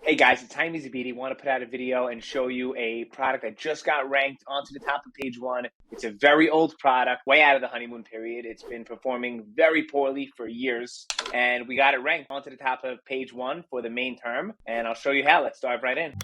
Hey guys, it's Time Easy Beauty. Want to put out a video and show you a product that just got ranked onto the top of page one. It's a very old product, way out of the honeymoon period. It's been performing very poorly for years, and we got it ranked onto the top of page one for the main term. And I'll show you how. Let's dive right in.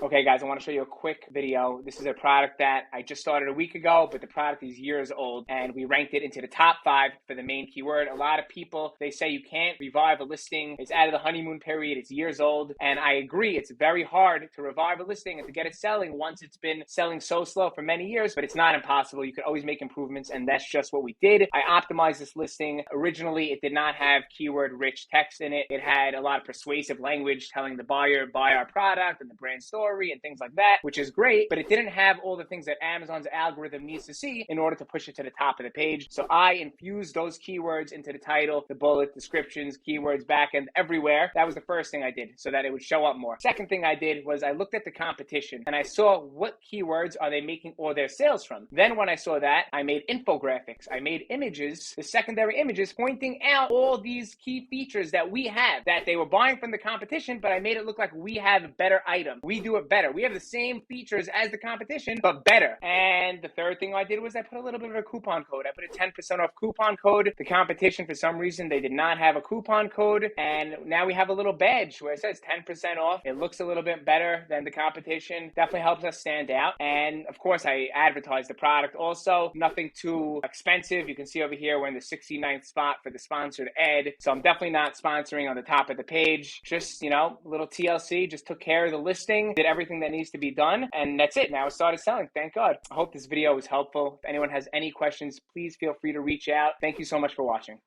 Okay guys, I want to show you a quick video. This is a product that I just started a week ago, but the product is years old, and we ranked it into the top 5 for the main keyword. A lot of people, they say you can't revive a listing. It's out of the honeymoon period. It's years old, and I agree. It's very hard to revive a listing and to get it selling once it's been selling so slow for many years, but it's not impossible. You could always make improvements, and that's just what we did. I optimized this listing. Originally, it did not have keyword-rich text in it. It had a lot of persuasive language telling the buyer, buy our product and the brand story and things like that, which is great, but it didn't have all the things that Amazon's algorithm needs to see in order to push it to the top of the page. So I infused those keywords into the title, the bullet, descriptions, keywords, backend, everywhere. That was the first thing I did so that it would show up more. Second thing I did was I looked at the competition and I saw what keywords are they making all their sales from. Then when I saw that, I made infographics. I made images, the secondary images, pointing out all these key features that we have that they were buying from the competition, but I made it look like we have a better item. We do it better. We have the same features as the competition, but better. And the third thing I did was I put a little bit of a coupon code. I put a 10% off coupon code. The competition, for some reason, they did not have a coupon code. And now we have a little badge where it says 10% off. It looks a little bit better than the competition. Definitely helps us stand out. And of course, I advertised the product also. Nothing too expensive. You can see over here, we're in the 69th spot for the sponsored ad. So I'm definitely not sponsoring on the top of the page. Just, a little TLC, just took care of the listing, did everything that needs to be done, and that's it. Now it started selling. Thank God. I hope this video was helpful. If anyone has any questions, please feel free to reach out. Thank you so much for watching.